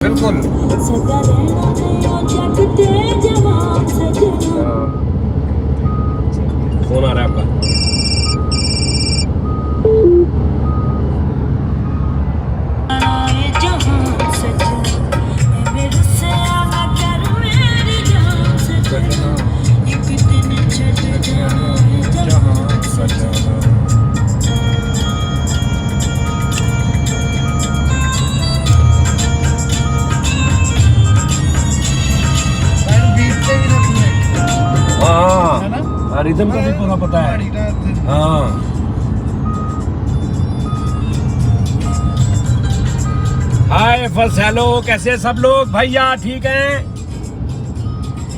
बिल्कुल। फोन आ रहा है आपका। हाँ, रिदम का भी पूरा पता है। हाँ, हाय फर्स्ट हेलो, कैसे सब लोग भैया, ठीक हैं?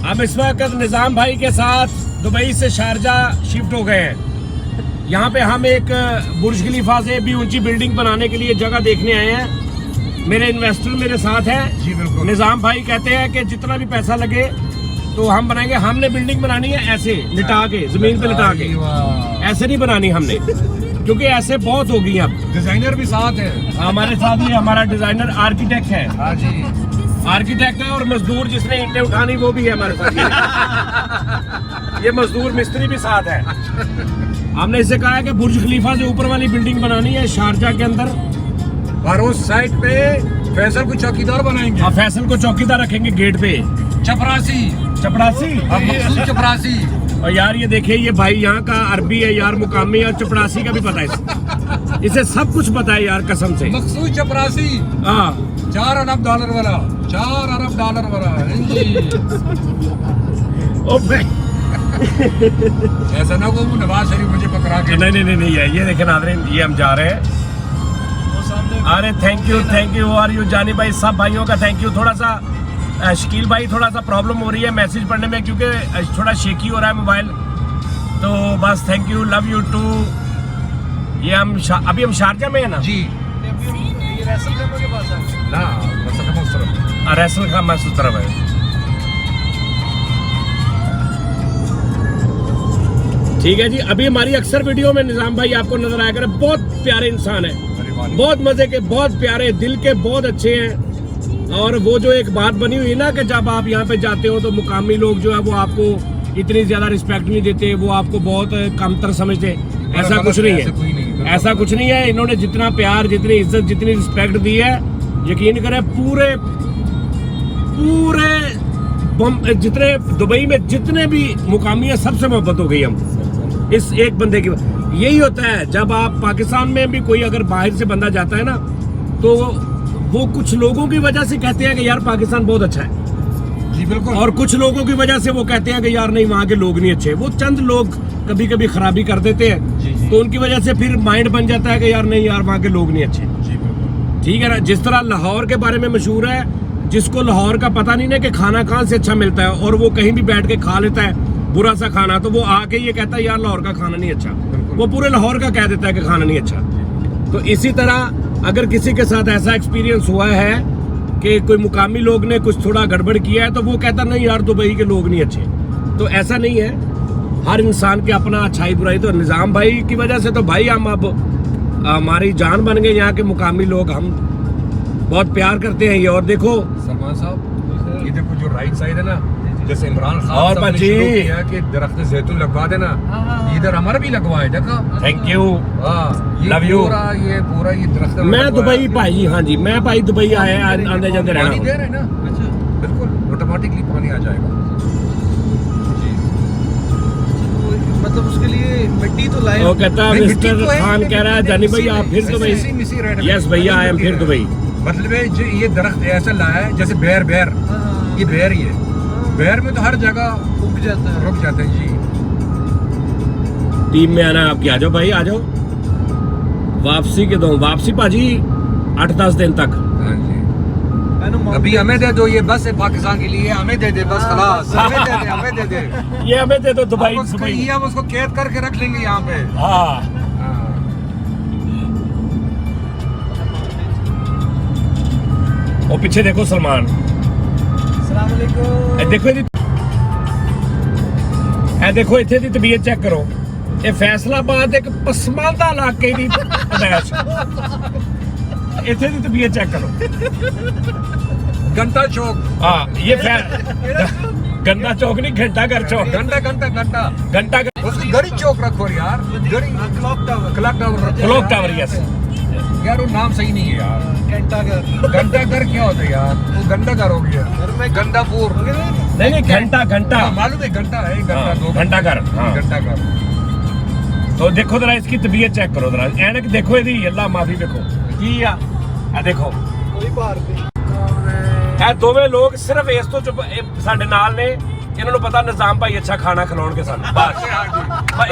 हम इस वक्त निजाम भाई के साथ दुबई से शारजा शिफ्ट हो गए हैं। यहाँ पे हम एक बुर्ज खलीफा से भी ऊंची बिल्डिंग बनाने के लिए जगह देखने आए हैं। मेरे इन्वेस्टर मेरे साथ हैं जी बिल्कुल। निजाम भाई कहते हैं कि जितना भी पैसा लगे तो हम बनाएंगे। हमने बिल्डिंग बनानी है ऐसे लिटा के, जमीन पे लिटा के, ऐसे नहीं बनानी हमने, क्योंकि ऐसे बहुत हो गई अब। डिजाइनर भी साथ है हमारे साथ ही हमारा डिजाइनर आर्किटेक्ट है। हाँ जी, आर्किटेक्ट है, और मजदूर जिसने ईंटें उठानी वो भी है हमारे साथ। ये मजदूर मिस्त्री भी साथ है। हमने इससे कहा है कि बुर्ज खलीफा से ऊपर वाली बिल्डिंग बनानी है शारजा के अंदर, और उस साइड पे फैसल को चौकीदार बनाएंगे। और फैसल को चौकीदार रखेंगे गेट पे। चपरासी, चपड़ासी, मखसूस चपरासी। और यार ये देखिए, ये भाई यहाँ का अरबी है यार, मुकामी, और चपड़ासी का भी पता है इसे सब कुछ पता है यार, कसम से। मखसूस चपरासी। हाँ, $4 अरब वाला, $4 अरब वाला। ओ भाई ऐसा ना को नवाज शरीफ मुझे पकड़ा के। नहीं है। ये देखे नाज़रीन, ये हम जा रहे हैं। अरे थैंक यू आर यू जानी भाई, सब भाइयों का थैंक यू। थोड़ा सा शकील भाई, थोड़ा सा प्रॉब्लम हो रही है मैसेज पढ़ने में, क्योंकि थोड़ा शेकी हो रहा है मोबाइल, तो बस thank you, love you too. ये हम अभी हम शारजा में है ना जी, रैसल खामा के पास है ना, रैसल खामा उस तरफ है। ठीक है जी, अभी हमारी अक्सर वीडियो में निजाम भाई आपको नजर आया करे, बहुत प्यारे इंसान है, बहुत मजे के, बहुत प्यारे दिल के, बहुत अच्छे हैं। और वो जो एक बात बनी हुई ना कि जब आप यहाँ पे जाते हो तो मुकामी लोग जो है वो आपको इतनी ज्यादा रिस्पेक्ट नहीं देते, वो आपको बहुत कमतर समझते। ऐसा कुछ नहीं है, ऐसा कुछ नहीं है। इन्होंने जितना प्यार, जितनी इज्जत, जितनी रिस्पेक्ट दी है, यकीन करें पूरे जितने दुबई में जितने भी मुकामी है सबसे मोहब्बत हो गई हम इस एक बंदे की। यही होता है जब आप पाकिस्तान में भी कोई अगर बाहर से बंदा जाता है ना, तो वो कुछ लोगों की वजह से कहते हैं कि यार पाकिस्तान बहुत अच्छा है जी बिल्कुल, और कुछ लोगों की वजह से वो कहते हैं कि यार नहीं वहाँ के लोग नहीं अच्छे। वो चंद लोग कभी कभी खराबी कर देते हैं, तो उनकी वजह से फिर माइंड बन जाता है कि यार नहीं यार वहाँ के लोग नहीं अच्छे। ठीक है ना, जिस तरह लाहौर के बारे में मशहूर है, जिसको लाहौर का पता नहीं ना कि खाना कहाँ से अच्छा मिलता है, और वो कहीं भी बैठ के खा लेता है बुरा सा खाना, तो वो आके ये कहता है यार लाहौर का खाना नहीं अच्छा, वो पूरे लाहौर का कह देता है कि खाना नहीं अच्छा। तो इसी तरह अगर किसी के साथ ऐसा एक्सपीरियंस हुआ है कि कोई मुकामी लोग ने कुछ थोड़ा गड़बड़ किया है, तो वो कहता नहीं यार दुबई के लोग नहीं अच्छे। तो ऐसा नहीं है, हर इंसान के अपना अच्छाई बुराई। तो निजाम भाई की वजह से तो भाई हम अब हमारी जान बन गए, यहाँ के मुकामी लोग हम बहुत प्यार करते हैं। ये और देखो सलमान साहब, ये देखो जो राइट साइड है ना, जैसे इमरान खान और साहब ने बच्ची शुरू किया कि दरख्त जैतून लगवा देना, इधर हमारा भी लगवाए, देखा। Thank you, love you. ये पूरा ये दरख्त मैं दुबई भाई, हाँ जी मैं भाई दुबई आए आने जाते रहना। पानी दे रहे हैं ना, बिल्कुल ऑटोमेटिकली पानी आ जाएगा जी। मतलब उसके लिए मिट्टी तो लाए। वो कहता है मिट्टी मिस्टर तो है, खान कह रहा है जानी भाई आप फिर दुबई। यस भैया आई एम फिर दुबई। मतलब ये दरख्त ऐसा लाया है जैसे बेर, ये बेर, ये बेर में तो हर जगह उग जाता है, रुक जाते हैं जी। टीम में आना आपकी, आ जाओ भाई आ जाओ। वापसी के दो, वापसी पाजी 8-10 दिन तक। हाँ जी, अभी हमें दे दो, ये बस है पाकिस्तान के लिए, हमें दे दे बस, खलास हमें दे दे ये हमें दे दो दुबई। हम उसको कैद करके रख लेंगे यहाँ पे। हाँ, और पीछे देखो सलमान, देखो इत्थे दी तबीयत चेक करो। ये फैसलाबाद एक पसमानदा इलाके दी पैदाइश, इत्थे दी तबीयत चेक करो। घंटा चौक। हाँ ये गंदा चौक नहीं, घंटा घर चौक। घंटा घंटा घंटा घंटा उसको घड़ी चौक रखो यार, घड़ी clock tower clock tower. Yes यार वो नाम सही नहीं है यार। घंटा घर क्या होता है यार, वो घंटा घर हो गया। घंटापुर नहीं घंटा मालूम है, घंटा है, घंटा हाँ, दो घंटा घर। हाँ। घंटा घर। तो देखो जरा इसकी तबीयत चेक करो जरा, एनक देखो इहदी, अल्लाह माफी देखो की आ देखो ਇਹ ਦੋਵੇਂ ਲੋਕ ਸਿਰਫ ਇਸ ਤੋਂ ਚੁੱਪ ਸਾਡੇ ਨਾਲ ਨੇ, ਇਹਨਾਂ ਨੂੰ ਪਤਾ ਨਿਜ਼ਾਮ ਭਾਈ ਅੱਛਾ ਖਾਣਾ ਖਿਲਾਉਣਗੇ ਸਾਨੂੰ, बस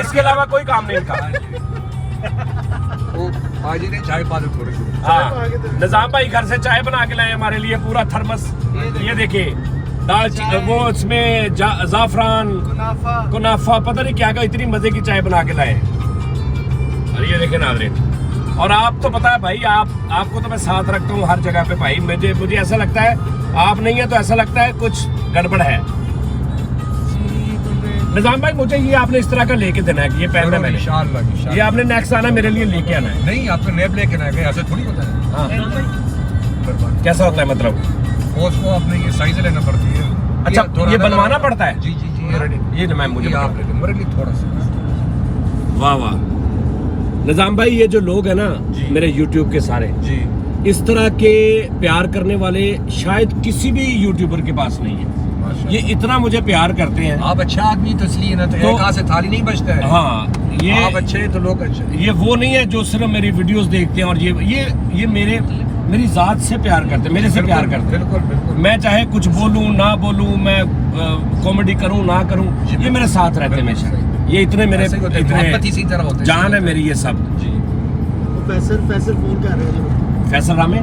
इसके अलावा कोई काम नहीं इनका। वो बाजी ने चाय पा दो थोड़ी सी। हाँ निजाम भाई घर से चाय बना के लाए हमारे लिए, पूरा थर्मस। ये देखिए दाल वो उसमें जाफरान कुनाफा पता नहीं क्या क्या, इतनी मजे की चाय बना के लाए। और ये देखे नाज़रीन, और आप तो पता है भाई, आपको तो मैं साथ रखता हूँ हर जगह पे भाई। मुझे ऐसा लगता है आप नहीं है तो ऐसा लगता है कुछ गड़बड़ है। निजाम भाई मुझे ये आपने इस तरह का लेके देना है कि ये पहनना मैंने, इंशाल्लाह ये आपने नेक्स्ट आना मेरे लिए लेके आना है। नहीं आपको नेब लेके ना गए, ऐसे थोड़ी होता है। हाँ कैसा होता है मतलब? उसको आपने ये साइज लेना पड़ती है। अच्छा ये बनवाना पड़ता है? जी जी जी ये रेडी, ये मैं मुझे आप मेरे लिए थोड़ा सा। वाह वाह निजाम भाई, ये जो लोग हैं ना मेरे YouTube के सारे जी, इस तरह के प्यार करने वाले शायद किसी भी यूट्यूबर के पास नहीं है। ये इतना मुझे प्यार करते हैं। आप अच्छा आदमी तो इसलिए ना, तो एक हाथ से थाली नहीं बचता है। हाँ ये आप अच्छे तो लोग अच्छे। ये वो नहीं है जो सिर्फ मेरी वीडियोस देखते हैं और ये मेरी जात से प्यार करते हैं, मेरे से प्यार करते हैं। बिल्कुल बिल्कुल। मैं चाहे कुछ बोलूं ना बोलूं, मैं कॉमेडी करूं ना करूं, ये मेरे साथ रहते हैं हमेशा। ये इतने मेरे इसी तरह होते हैं, जान है मेरी ये सब। जी फैसल फोन कर रहे हैं फैसल रामे,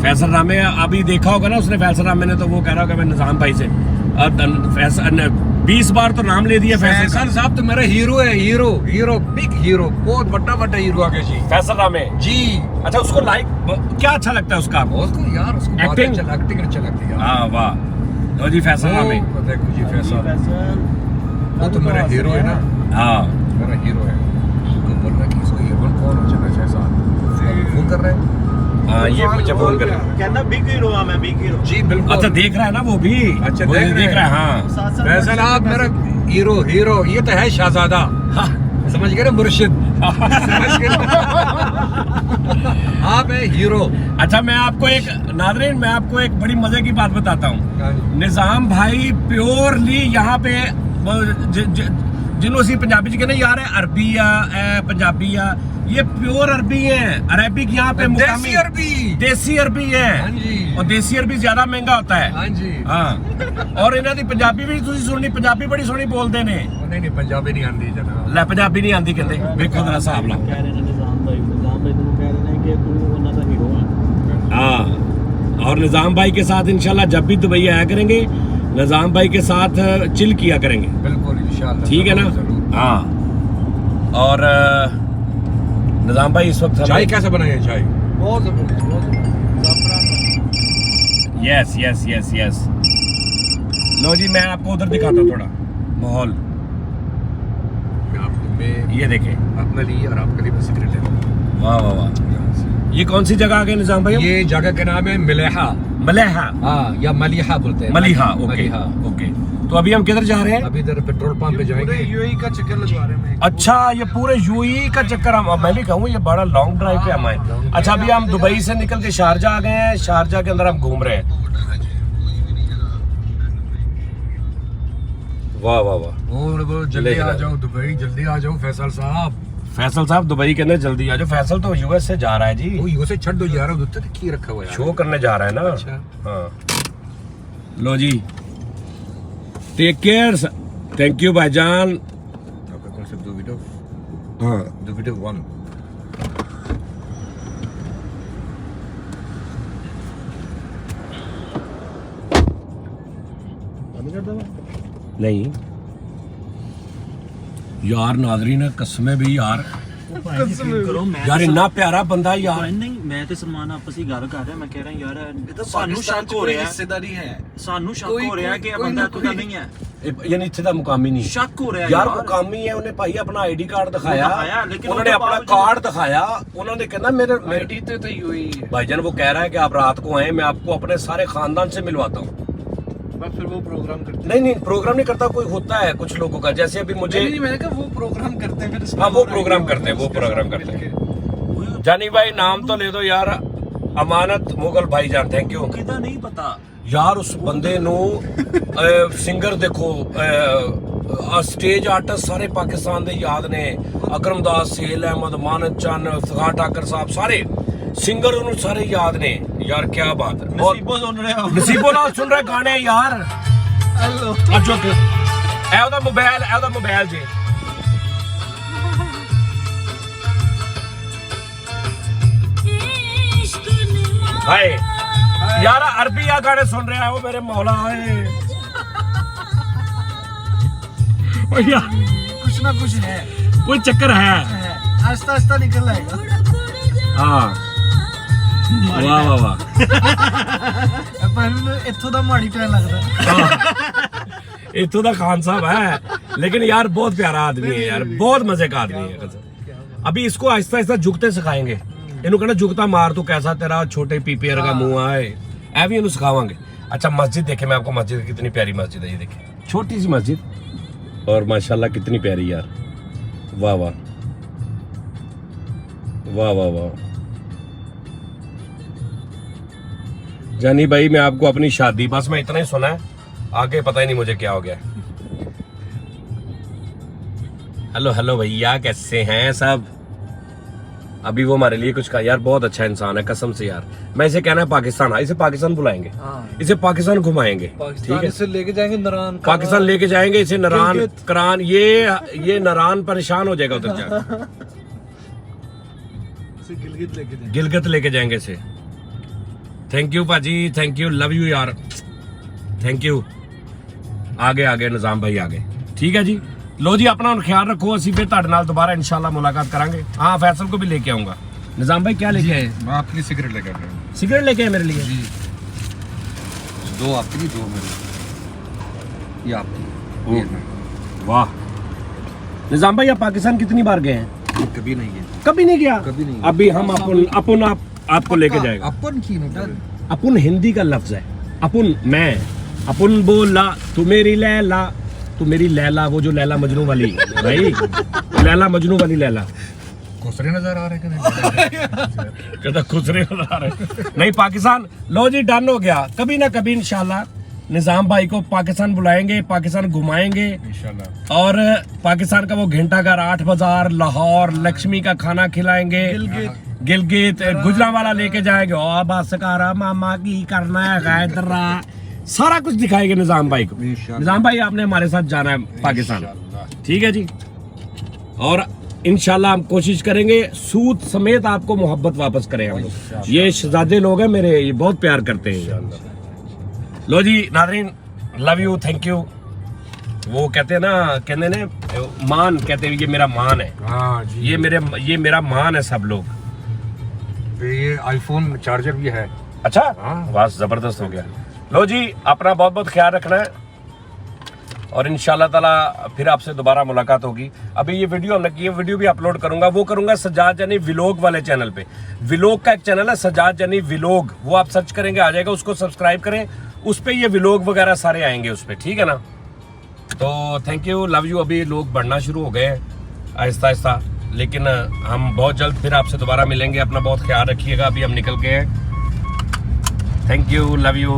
फैसल रामे अभी देखा होगा ना उसने, फैसल रामे ने तो वो कह रहा होगा मैं निजाम भाई से 20 बार तो नाम ले दिया फैसल साहब। तो मेरा हीरो है, हीरो बिग हीरो, बहुत बड़ा हीरो आगे जी, फैसल रामे जी। अच्छा उसको लाइक क्या अच्छा लगता है उसका आपको? उसको यार उसको एक्टिंग अच्छा लगती है। हाँ वाह, तो जी फैसल रामे देखो जी फैसल, वो तो मेरा हीरो है ना। हाँ मेरा हीरो है। तो बोल रहा कि इसको ये कौन हो चला है साहब, फोन कर रहे हैं। हाँ ये मुझे फोन कर कहना बिग हीरो है, मैं बिग हीरो। जी बिल्कुल। अच्छा देख रहा है ना वो भी? अच्छा वो देख रहा है। हाँ फैसल आप मेरा हीरो, ये तो है शहजादा। हाँ समझ गए ना मुर्शिद। समझ गए आप है हीरो। अच्छा मैं आपको एक नाज़रीन, मैं आपको एक बड़ी मजे की बात बताता हूँ। निजाम भाई प्योरली यहाँ पे जिन्हों सी पंजाबी च कहने यार अरबी आ पंजाबी आ, ये प्योर अरबी है। अरेबिक यहाँ पे मुकामी देसी अरबी है। और देसी अरबी ज्यादा महंगा होता है। हाँ जी हाँ। और इन्हों की पंजाबी भी तुसीं सुननी, पंजाबी बड़ी सोहनी बोलते ने। नहीं पंजाबी नहीं आती जनाब। ले पंजाबी नहीं आती कहते, देखो जरा हिसाब ला। हाँ और निजाम भाई के साथ इंशाल्लाह जब भी दुबई आया करेंगे, निजाम भाई के साथ चिल किया करेंगे। बिल्कुल इंशाल्लाह, ठीक है ना? हाँ। और निजाम भाई इस वक्त चाय कैसे बनाए? चाय बहुत यस यस यस यस। लो जी मैं आपको उधर दिखाता हूँ थोड़ा माहौल। ये देखें अपने लिए और आपके लिए सिगरेट है। वाह वाह वाह। ये कौन सी जगह आ गए निजाम भाई? ये जगह का नाम है मलेहा। मलेहा हाँ या मलिहा बोलते हैं। Maliha okay okay. तो अभी हम किधर जा रहे हैं? अभी इधर पेट्रोल पंप पे जाएंगे। यूएई का चक्कर लगवा रहे हैं। अच्छा ये पूरे यूएई का चक्कर हम, मैं भी कहूँ ये बड़ा लॉन्ग ड्राइव पे हम आए। अच्छा अभी हम दुबई से निकल के शारजा आ गए हैं, शारजा के अंदर हम घूम रहे हैं। वाह वाह वाह। जल्दी आ जाओ दुबई, जल्दी आ जाओ फैसल साहब। फैसल साहब दुबई के अंदर जल्दी आ जाओ। फैसल तो यूएस से जा रहा है जी। वो यूएस से छड़ दो यार, उधर तो की रखा हुआ है, शो करने जा रहा है ना। अच्छा हाँ लो जी टेक केयर। थैंक यू भाईजान। आपका कौन सा दो वीडियो? हाँ दो वीडियो 1 नहीं यार नाज़रीन कसमें भी यार यार इतना प्यारा बंदा यार। नहीं मैं ਤੇ ਸਲਮਾਨ ਆਪਸ ਵਿੱਚ ਗੱਲ ਕਰ ਰਿਹਾ, ਮੈਂ ਕਹਿ ਰਿਹਾ ਯਾਰ ਸਾਨੂੰ ਸ਼ੱਕ ਹੋ ਰਿਹਾ हिस्सेदारी है। ਸਾਨੂੰ ਸ਼ੱਕ ਹੋ ਰਿਹਾ ਕਿ ਇਹ ਬੰਦਾ ਤੁਦਾ ਨਹੀਂ ਹੈ। यानी इत्थे दा मुकामी नहीं शक हो रहा है यार मुकामी है उन्हें भाई अपना आईडी कार्ड दिखाया दिखाया, लेकिन उन्होंने उसके अपना बावजूद- कार्ड दिखाया उन्होंने कहना मेरे आईडी तो यूएई है। भाईजान वो कह रहा है कि आप रात को आए मैं आपको अपने सारे खानदान से मिलवाता हूँ बस फिर वो प्रोग्राम करते नहीं नहीं प्रोग्राम नहीं करता कोई होता है कुछ लोगों का जैसे अभी मुझे नहीं मैंने कहा वो प्रोग्राम करते हैं फिर हाँ वो प्रोग्राम करते हैं वो प्रोग्राम करते हैं जानी भाई नाम तो ले दो यार अमानत मुगल भाईजान थैंक यू किदा नहीं पता यार उस बंदे नु सिंगर देखो स्टेज आर्टिस्ट सारे पाकिस्तान दे याद ने अकरम दास सेल अहमद मानत चंद फखर ठाकर साहब सारे सिंगर उन्होंने सारे याद ने यार क्या बात है बहुत नसीबो सुन रहे हो नसीबो नाल सुन रहे गाने यार हेलो अच्छा ए ओदा मोबाइल जी हाय यार अरबी या गाने सुन रहे हो मेरे मौला है ओ यार कुछ ना कुछ है कोई चक्कर है आस्ता आस्ता निकल आएगा हाँ वाह वाह वाह पर इत्थों दा माड़ी टैन लगदा इतों दा खान साहब है लेकिन यार बहुत प्यारा आदमी है यार बहुत मजे का आदमी है कसम। अभी इसको आहिस्ता आहिस्ता झुकते सिखाएंगे इन्हों कहना झुकता मार तू कैसा तेरा छोटे पीपीआर का मुंह आए ऐ भी इन्हों सिखावांगे। अच्छा मस्जिद देखे मैं आपको मस्जिद कितनी प्यारी मस्जिद है ये देखे छोटी सी मस्जिद और माशाल्लाह कितनी प्यारी यार वाह वाह वाह वाह वाह जानी भाई मैं आपको अपनी शादी बस मैं इतना ही सुना है आगे पता ही नहीं मुझे क्या हो गया। हेलो हेलो भैया कैसे हैं सब अभी वो हमारे लिए कुछ कहा यार बहुत अच्छा इंसान है कसम से यार मैं इसे कहना है पाकिस्तान इसे पाकिस्तान बुलाएंगे इसे पाकिस्तान घुमाएंगे ठीक है इसे लेके जाएंगे नारायण पाकिस्तान लेके जाएंगे इसे नारायण करान ये नारायण परेशान हो जाएगा उधर जाकर गिलगित लेके जाएंगे गिलगित लेके जाएंगे इसे थैंक यू पाजी थैंक यू लव यू यार थैंक यू आगे आगे निजाम भाई आगे ठीक है जी लो जी अपना ख्याल रखो असी फिर ਤੁਹਾਡੇ ਨਾਲ दोबारा इंशाल्लाह मुलाकात करेंगे हाँ फैसल को भी लेके आऊंगा निजाम भाई क्या लेके आए मैं आपके लिए सिगरेट लेके आ रहा हूँ सिगरेट लेके आए मेरे लिए जी दो आपकी नहीं दो मेरी ये आपकी ये मैं। वाह निजाम भाई आप पाकिस्तान कितनी बार गए हैं कभी नहीं है कभी नहीं गया कभी नहीं। अभी हम अपन आपको लेके जाएगा अपन की ना अपन हिंदी का लफ्ज है अपन मैं अपन बोला तू मेरी लैला वो जो लैला मजनू वाली भाई लैला मजनू वाली लैला खुसरे नजर आ रहे कि नहीं कहता खुसरे नजर आ रहे नहीं पाकिस्तान लो जी डन हो गया कभी ना कभी इंशाल्लाह निजाम भाई को पाकिस्तान बुलाएंगे पाकिस्तान घुमाएंगे इंशाल्लाह और पाकिस्तान का वो घंटाघर 8 बाजार लाहौर लक्ष्मी का खाना खिलाएंगे गिलगित गुजरांवाला लेके जाएंगे और बस कर मामा की करना है इधर सारा कुछ दिखाएंगे निजाम भाई को निजाम भाई आपने हमारे साथ जाना है पाकिस्तान ठीक है जी और इंशाल्लाह हम कोशिश करेंगे सूद समेत आपको मोहब्बत वापस करें हम लोग ये शहजादे लोग हैं मेरे ये बहुत प्यार करते हैं लो जी नादरीन लव यू थैंक यू वो कहते हैं ना कहते ने मान कहते हैं ये मेरा मान है हाँ जी ये मेरा मान है सब लोग ये आईफोन चार्जर भी है अच्छा हाँ। बस जबरदस्त हो गया लो जी अपना बहुत बहुत ख्याल रखना है और इंशाल्लाह ताला फिर आपसे दोबारा मुलाकात होगी। अभी ये वीडियो हमने की वीडियो भी अपलोड करूंगा वो करूंगा सज्जाद जानी व्लॉग वाले चैनल पे व्लॉग का एक चैनल है सज्जाद जानी व्लॉग वो आप सर्च करेंगे आ जाएगा उसको सब्सक्राइब करें उस पर ये व्लॉग वगैरह सारे आएंगे उस पर ठीक है ना। तो थैंक यू लव यू अभी लोग बढ़ना शुरू हो गए हैं आहिस्ता आहिस्ता लेकिन हम बहुत जल्द फिर आपसे दोबारा मिलेंगे अपना बहुत ख्याल रखिएगा अभी हम निकल गए हैं थैंक यू लव यू।